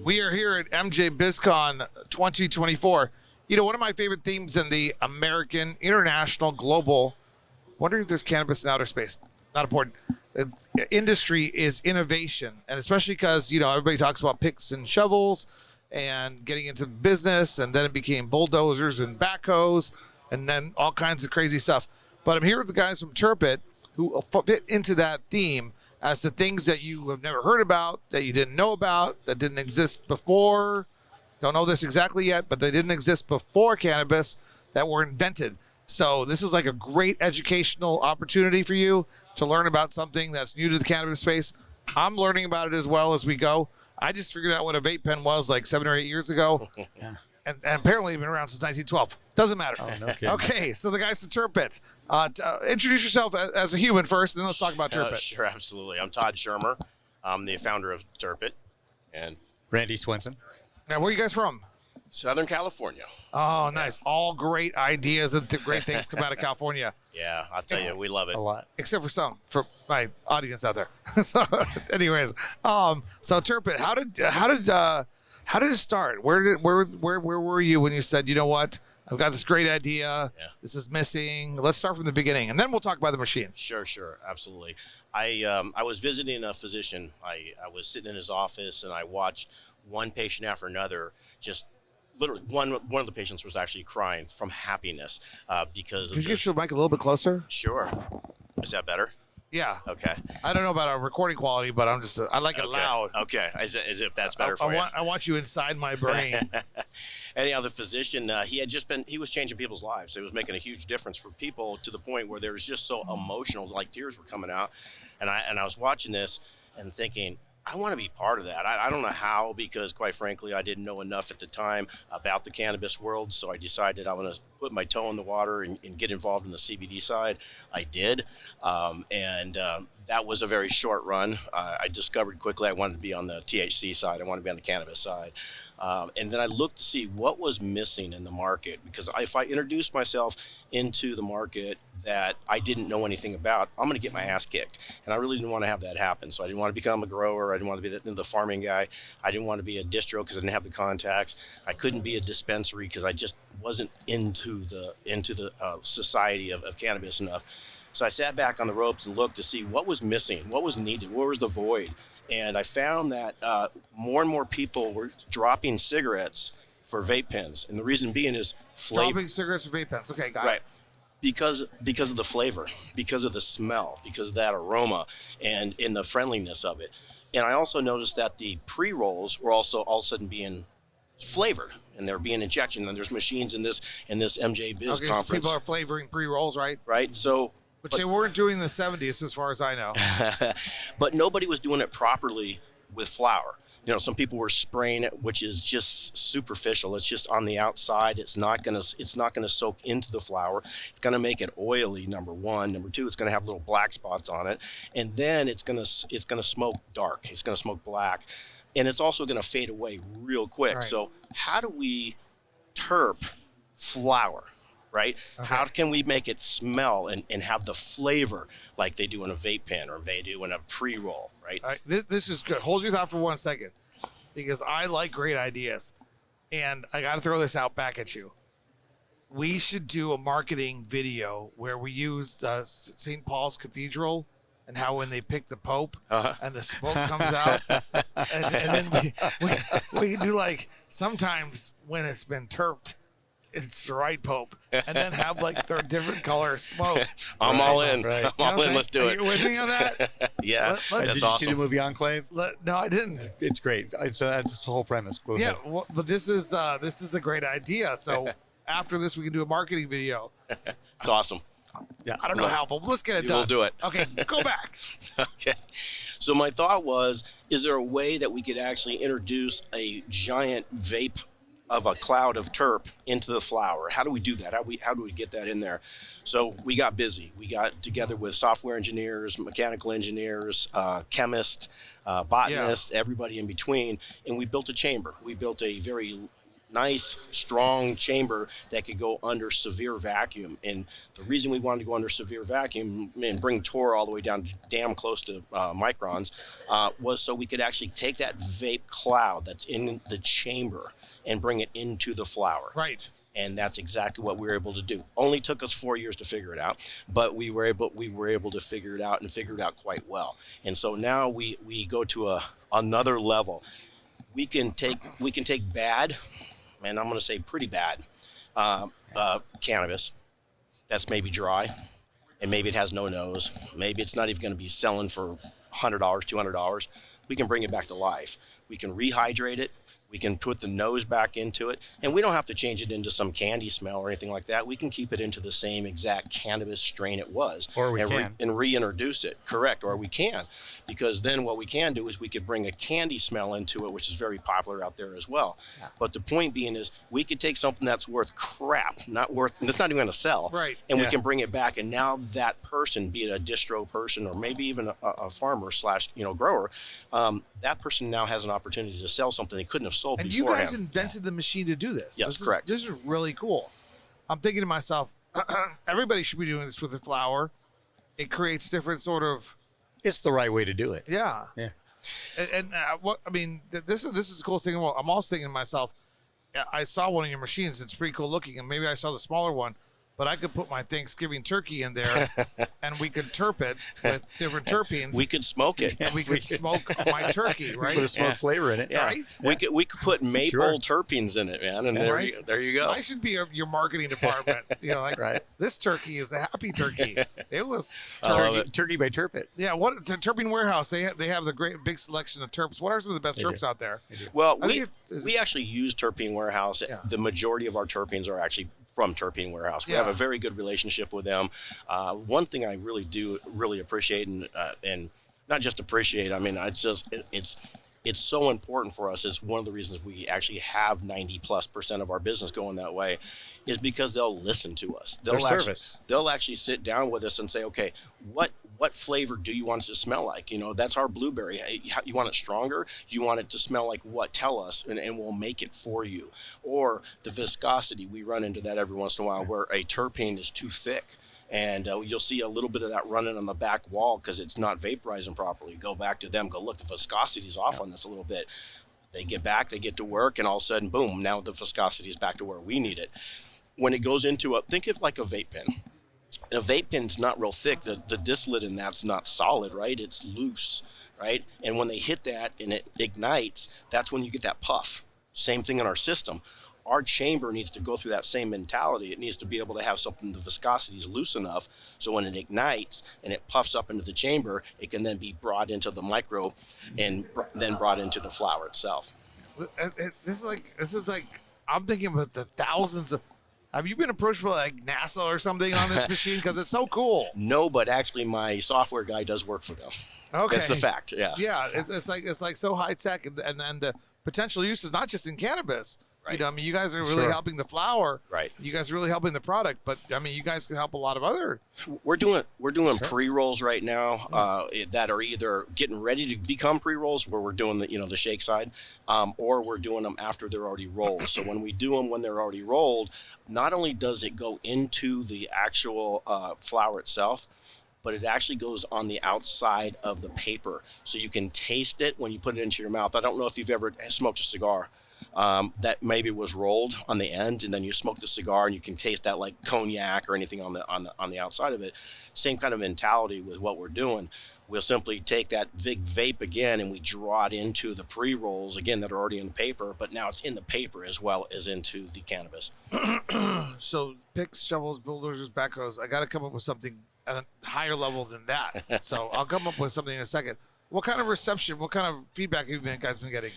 We are here at MJ BizCon 2024. You know, one of my favorite themes in the American, international, global, wondering if there's cannabis in outer space, not important, industry is innovation. And especially because, you know, everybody talks about picks and shovels and getting into business, and then it became bulldozers and backhoes and then all kinds of crazy stuff. But I'm here with the guys from TerpIT who fit into that theme as the things that you have never heard about, that you didn't know about, that didn't exist before. Don't know this exactly yet, but they didn't exist before cannabis, that were invented. So this is like a great educational opportunity for you to learn about something that's new to the cannabis space. I'm learning about it as well as we go. I just figured out what a vape pen was like 7 or 8 years ago. Yeah. And apparently it's been around since 1912. Doesn't matter. Oh, no kidding. Okay, so the guys from TerpIT. Introduce yourself as a human first, and then let's talk about TerpIT. Sure, absolutely. I'm Todd Shermer. I'm the founder of TerpIT. And Randy Swinson. Now, where are you guys from? Southern California. Oh, nice. All great ideas and great things come out of California. Yeah, I'll tell you, we love it. A lot. Except for some, for my audience out there. So, anyways, so TerpIT, how did it start? Where were you when you said, you know what, I've got this great idea. Yeah. This is missing. Let's start from the beginning, and then we'll talk about the machine. Sure, absolutely. I was visiting a physician. I was sitting in his office, and I watched one patient after another. Just literally, one of the patients was actually crying from happiness because. Could you get your mic a little bit closer? Sure. Is that better? Yeah. Okay. I don't know about our recording quality, but I like it loud. Okay. As if that's better for you. I want you inside my brain. Anyhow, the physician, he was changing people's lives. It was making a huge difference for people to the point where they was just so emotional, like tears were coming out. And I was watching this and thinking, I want to be part of that. I don't know how, because quite frankly, I didn't know enough at the time about the cannabis world. So I decided I want to put my toe in the water and get involved in the CBD side. I did. That was a very short run. I discovered quickly I wanted to be on the THC side. I wanted to be on the cannabis side. And then I looked to see what was missing in the market, because if I introduced myself into the market that I didn't know anything about, I'm going to get my ass kicked. And I really didn't want to have that happen. So I didn't want to become a grower. I didn't want to be the farming guy. I didn't want to be a distro because I didn't have the contacts. I couldn't be a dispensary because I just wasn't into the society of cannabis enough. So I sat back on the ropes and looked to see what was missing, what was needed, where was the void. And I found that more and more people were dropping cigarettes for vape pens. And the reason being is flavor. Dropping cigarettes for vape pens. Okay, got it. Right. Because of the flavor, because of the smell, because of that aroma and in the friendliness of it. And I also noticed that the pre-rolls were also all of a sudden being flavored, and they're being injection. And there's machines in this MJ Biz conference. So people are flavoring pre-rolls, right? Right. So. But they weren't doing in the 70s, as far as I know. But nobody was doing it properly with flour. You know, some people were spraying it, which is just superficial. It's just on the outside. It's not gonna soak into the flour. It's gonna make it oily. Number one. Number two, it's gonna have little black spots on it, and then it's gonna smoke dark. It's gonna smoke black, and it's also gonna fade away real quick. Right. So how do we terp flour? Right? Okay. How can we make it smell and have the flavor like they do in a vape pen or they do in a pre-roll, right? This is good. Hold your thought for 1 second, because I like great ideas. And I got to throw this out back at you. We should do a marketing video where we use St. Paul's Cathedral and how when they pick the Pope and the smoke comes out. and then we can do like sometimes when it's been terped, it's the right Pope, and then have like their different color smoke. I'm all in. Right. I'm all in. Let's do it. Are you with me on that? Yeah. Did you see the movie Enclave? No, I didn't. It's great. That's the whole premise. Go ahead. Well, but this is a great idea. So after this, we can do a marketing video. It's awesome. Yeah. I don't know how, but let's get it done. We'll do it. Okay, go back. Okay. So my thought was, is there a way that we could actually introduce a giant vape of a cloud of terp into the flower? How do we do that? How do we get that in there? So we got busy. We got together with software engineers, mechanical engineers, chemists, botanists, everybody in between, and we built a chamber. We built a very nice, strong chamber that could go under severe vacuum. And the reason we wanted to go under severe vacuum and bring torr all the way down damn close to microns was so we could actually take that vape cloud that's in the chamber and bring it into the flower. Right. And that's exactly what we were able to do. Only took us 4 years to figure it out, but we were able to figure it out and figure it out quite well. And so now we go to another level. We can take bad, and I'm going to say pretty bad, cannabis that's maybe dry, and maybe it has no nose. Maybe it's not even going to be selling for $100, $200. We can bring it back to life. We can rehydrate it. We can put the nose back into it, and we don't have to change it into some candy smell or anything like that. We can keep it into the same exact cannabis strain it was, Or we and can. and reintroduce it. Correct, or we can, because then what we can do is we could bring a candy smell into it, which is very popular out there as well. Yeah. But the point being is, we could take something that's worth crap, that's not even going to sell, Right. and we Yeah. can bring it back, and now that person, be it a distro person or maybe even a farmer slash grower, that person now has an opportunity to sell something they couldn't have sold And you beforehand. guys invented the machine to do this. Yes, correct. This is really cool. I'm thinking to myself, everybody should be doing this with the flower. It creates different sort of, It's the right way to do it. yeah. Yeah. And what I mean, this is the coolest thing. Well, I'm also thinking to myself, I saw one of your machines. It's pretty cool looking, and maybe I saw the smaller one. But I could put my Thanksgiving turkey in there, and we could terp it with different terpenes. We could smoke it. and we could smoke my turkey, Put a right? smoke Yeah. flavor in it. Yeah. Right? We could put maple Sure. terpenes in it, man, and Right. there you go. I should be your marketing department. Like Right. this turkey is a happy turkey. It was I love Turkey, it. turkey by TerpIT. yeah. What the Terpene Warehouse? They have the great big selection of terps. What are some of the best They terps do. out there? Well, I think we actually use Terpene Warehouse. Yeah. The majority of our terpenes are actually from Terpene Warehouse. We have Yeah. a very good relationship with them. One thing I really appreciate, and not just appreciate. I mean, it's so important for us. It's one of the reasons we actually have 90+% of our business going that way, is because they'll listen to us. Their Actually, service. they'll actually sit down with us and say, okay, what flavor do you want it to smell like? That's our blueberry. Hey, you want it stronger? You want it to smell like what? Tell us, and we'll make it for you. Or the viscosity. We run into that every once in a while where a terpene is too thick. And you'll see a little bit of that running on the back wall because it's not vaporizing properly. Go back to them, go, look, the viscosity is off on this a little bit. They get back, they get to work, and all of a sudden, boom, now the viscosity is back to where we need it. When it goes into think of like a vape pen. And a vape pen's not real thick. The distillate in that's not solid, right? It's loose, right? And when they hit that and it ignites, that's when you get that puff. Same thing in our system. Our chamber needs to go through that same mentality. It needs to be able to have something, the viscosity is loose enough, so when it ignites and it puffs up into the chamber, it can then be brought into the micro and then brought into the flower itself. This is like I'm thinking about the thousands of. Have you been approached by like NASA or something on this machine? Because it's so cool. No, but actually my software guy does work for them. Okay, That's a fact, yeah. Yeah, it's like so high tech, and the potential uses not just in cannabis. Right. I mean, you guys are really Sure. helping the flower. Right. You guys are really helping the product, but I mean, you guys can help a lot of other. We're doing pre-rolls right now that are either getting ready to become pre-rolls, where we're doing the shake side, or we're doing them after they're already rolled. So when we do them when they're already rolled, not only does it go into the actual flower itself, but it actually goes on the outside of the paper, so you can taste it when you put it into your mouth. I don't know if you've ever smoked a cigar. That maybe was rolled on the end, and then you smoke the cigar, and you can taste that like cognac or anything on the outside of it. Same kind of mentality with what we're doing. We'll simply take that big vape again, and we draw it into the pre-rolls again that are already in the paper, but now it's in the paper as well as into the cannabis. So picks, shovels, bulldozers, backhoes. I got to come up with something at a higher level than that. So I'll come up with something in a second. What kind of reception? What kind of feedback have you guys been getting?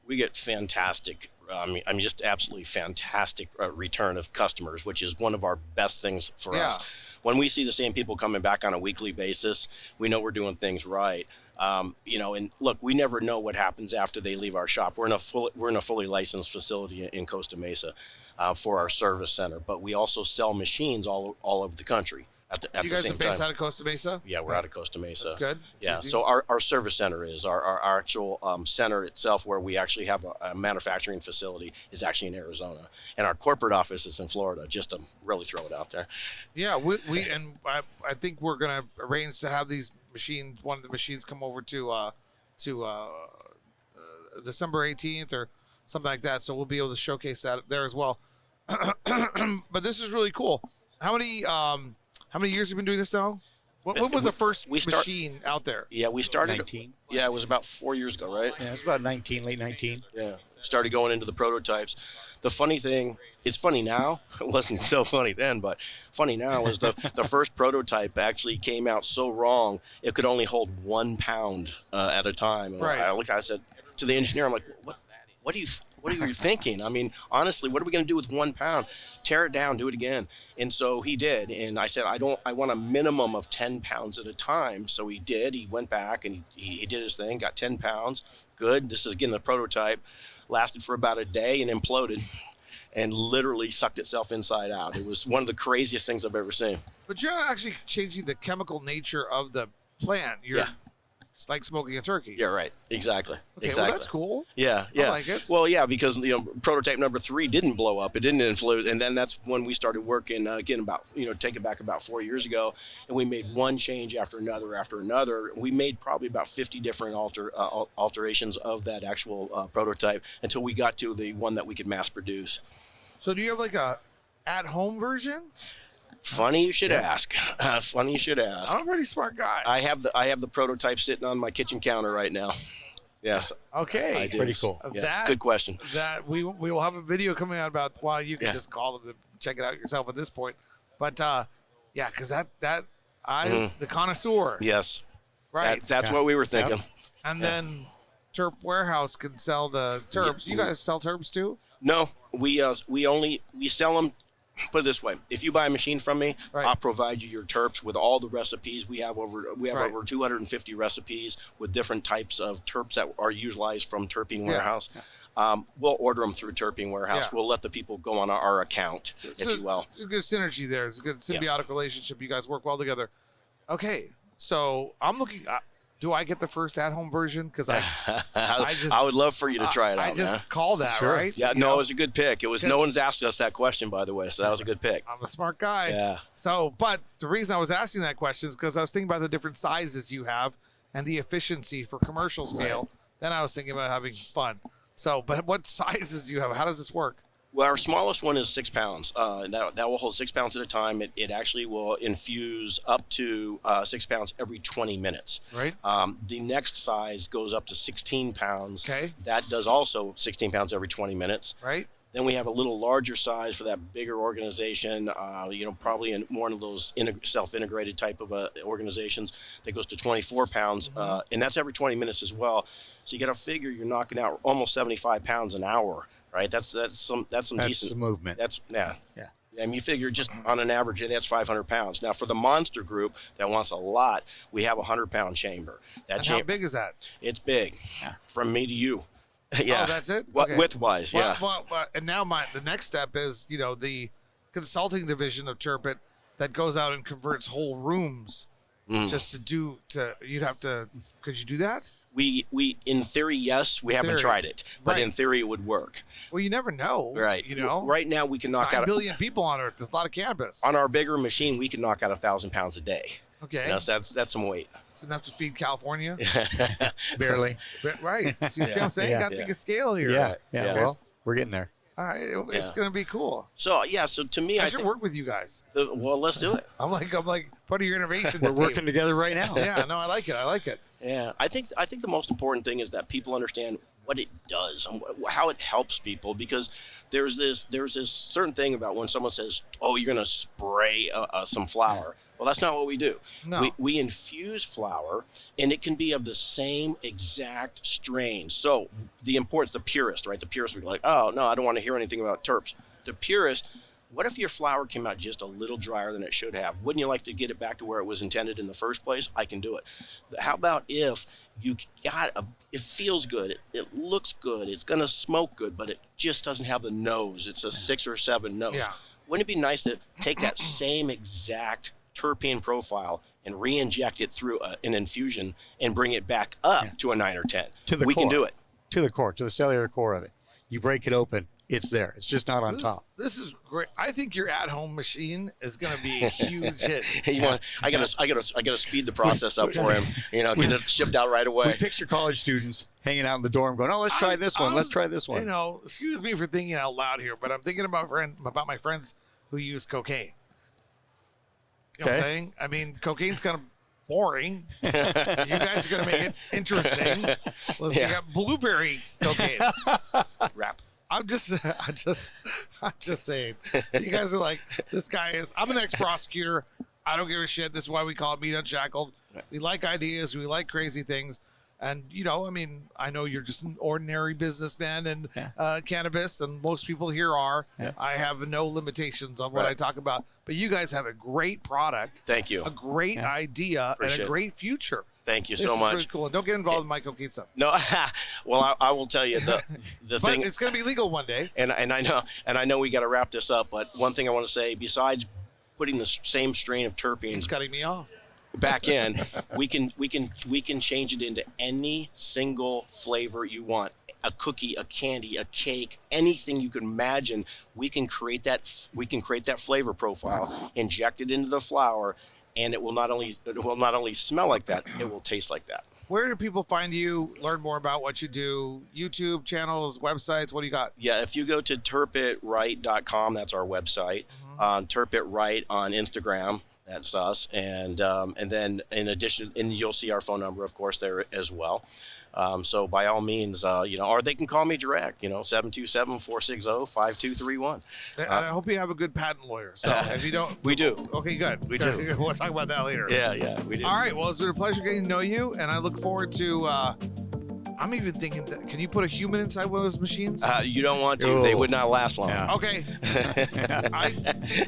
We get fantastic. I mean, just absolutely fantastic return of customers, which is one of our best things for Yeah. us. When we see the same people coming back on a weekly basis, we know we're doing things right. And look, we never know what happens after they leave our shop. We're in a fully licensed facility in Costa Mesa for our service center, but we also sell machines all over the country. at You the guys same are based time. out of Costa Mesa? Yeah, we're out of Costa Mesa. That's good. It's Yeah, easy. so our service center is our actual center itself, where we actually have a manufacturing facility, is actually in Arizona, and our corporate office is in Florida. Just to really throw it out there. Yeah, we and I think we're gonna arrange to have these machines. One of the machines come over to December 18th or something like that. So we'll be able to showcase that there as well. But this is really cool. How many years have you been doing this now? What was the first machine out there? Yeah, we started. 19. Yeah, it was about 4 years ago, right? Yeah, it's about 19, late 19. Yeah, started going into the prototypes. The funny thing, it's funny now. It wasn't so funny then, but funny now is the first prototype actually came out so wrong, it could only hold 1 pound at a time. And Right. I said to the engineer, I'm like, what are you thinking? I mean, honestly, what are we going to do with 1 pound? Tear it down, do it again. And so he did. And I said, I want a minimum of 10 pounds at a time. So he did. He went back and he did his thing, got 10 pounds. Good. This is again the prototype. Lasted for about a day and imploded and literally sucked itself inside out. It was one of the craziest things I've ever seen. But you're not actually changing the chemical nature of the plant. It's like smoking a turkey. Yeah, right. Exactly. Okay, exactly. well that's cool. Yeah. I like it. Well, yeah, because prototype number 3 didn't blow up. It didn't influence, and then that's when we started working again about take it back about 4 years ago, and we made one change after another. We made probably about 50 different alterations of that actual prototype until we got to the one that we could mass produce. So do you have like a at-home version? Funny you should ask. Funny you should ask. I'm a pretty smart guy. I have the prototype sitting on my kitchen counter right now. Yes. Okay. I do. Pretty cool. Of Yeah, that, good question. That we will have a video coming out about. Well, you can Yeah. just call them, check it out yourself at this point. But yeah, because the connoisseur, Yes. right? That's Yeah. what we were thinking. And then Terp Warehouse can sell the terps. You guys sell terps too? No, we sell them. Put it this way: if you buy a machine from me, Right. I'll provide you your terps with all the recipes. We have over Right. over 250 recipes with different types of terps that are utilized from Terpene Warehouse. We'll order them through Terpene Warehouse. Yeah. We'll let the people go on our account, if you will. There's a good synergy there. It's a good symbiotic relationship. You guys work well together. Okay, so I'm looking. Do I get the first at-home version? Because I would love for you to try it out. I just man. call that, Sure. right? Yeah, You no, know? it was a good pick. It was no one's asked us that question, by the way, so that was a good pick. I'm a smart guy. Yeah. So, but the reason I was asking that question is because I was thinking about the different sizes you have and the efficiency for commercial scale. Then I was thinking about having fun. So, but what sizes do you have? How does this work? Well, our smallest one is 6 pounds. That will hold 6 pounds at a time. It actually will infuse up to 6 pounds every 20 minutes. Right. The next size goes up to 16 pounds. Okay. That does also 16 pounds every 20 minutes. Right. Then we have a little larger size for that bigger organization, probably in one of those self-integrated type of organizations that goes to 24 pounds, and that's every 20 minutes as well. So you got to figure you're knocking out almost 75 pounds an hour, right? That's some That's decent the movement. That's yeah. Yeah. I mean, you figure just on an average, that's 500 pounds. Now, for the monster group that wants a lot, we have a 100-pound chamber. That And chamber, how big is that? it's big, Yeah. from me to you. Yeah. Oh, that's it? What Okay. width-wise, yeah. Well, and now the next step is, the consulting division of TerpIT that goes out and converts whole rooms just you'd have to, could you do that? We in theory, yes. We haven't Theory. tried it, but Right. in theory, it would work. Well, you never know. Right. Right now, we can knock 9 out billion people on Earth. There's a lot of cannabis. on our bigger machine. We can knock out 1,000 pounds a day. Okay. So that's some weight. It's enough to feed California. Barely. Right. You see what I'm saying? Yeah. Got to think of scale here. Yeah. Yeah. Well, we're getting there. All right. It's Yeah. going to be cool. So to me, I I should think work with you guys. well, let's do it. I'm like part of your innovations We're team. working together right now. Yeah. No, I like it. I like it. Yeah, I think the most important thing is that people understand what it does and how it helps people, because there's this certain thing about when someone says, "Oh, you're going to spray some flour." Well, that's not what we do. No. We infuse flour, and it can be of the same exact strain. So the purist, right? The purist would be like, "Oh no, I don't want to hear anything about terps." The purist. What if your flour came out just a little drier than it should have? Wouldn't you like to get it back to where it was intended in the first place? I can do it. How about if you it feels good, it looks good, it's going to smoke good, but it just doesn't have the nose. It's a 6 or 7 nose. Yeah. Wouldn't it be nice to take that same exact terpene profile and re-inject it through an infusion and bring it back up to a 9 or 10. To the we core. can do it. To the core, to the cellular core of it. You break it open, it's there. It's just not on top. This is great. I think your at-home machine is going to be a huge hit. I gotta speed the process up for him. Get it shipped out right We away. picture college students hanging out in the dorm going, oh, let's try this one. Let's try this one. Excuse me for thinking out loud here, but I'm thinking about my friends who use cocaine. You know what I'm saying? I mean, cocaine's kind of boring. You guys are going to make it interesting. You got blueberry cocaine. Wrap. I'm just saying. You guys are like, this guy is. I'm an ex-prosecutor. I don't give a shit. This is why we call it Meat Unshackled. Right. We like ideas. We like crazy things. And I know you're just an ordinary businessman and cannabis, and most people here are. Yeah. I have no limitations on what I talk about. But you guys have a great product. Thank you. A great idea Appreciate and a great future. Thank you This so is much. really cool. Don't get involved in my cocaine stuff. No, well, I will tell you the But thing. it's going to be legal one day. And I know we got to wrap this up. But one thing I want to say, besides putting the same strain of terpenes He's cutting me off. back in, we can change it into any single flavor you want. A cookie, a candy, a cake, anything you can imagine. We can create that flavor profile, inject it into the flower, and it will not only smell like that, it will taste like that. Where do people find you, learn more about what you do? YouTube channels, websites, what do you got? Yeah, if you go to terpitright.com, that's our website. TerpIT on Instagram, that's us. And then in addition, and you'll see our phone number, of course, there as well. So by all means, or they can call me direct, 727-460-5231. I hope you have a good patent lawyer. So if you don't, We do. Okay, good. We do. We'll talk about that later. Yeah, we do. All right. Well, it's been a pleasure getting to know you, and I look forward to. I'm even thinking that can you put a human inside one of those machines? You don't want to. They would not last long. Yeah. Okay. I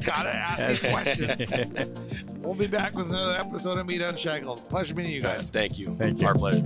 gotta ask these questions. We'll be back with another episode of Meat Unshackled. Pleasure meeting you guys. Thank you. Thank you. Our pleasure.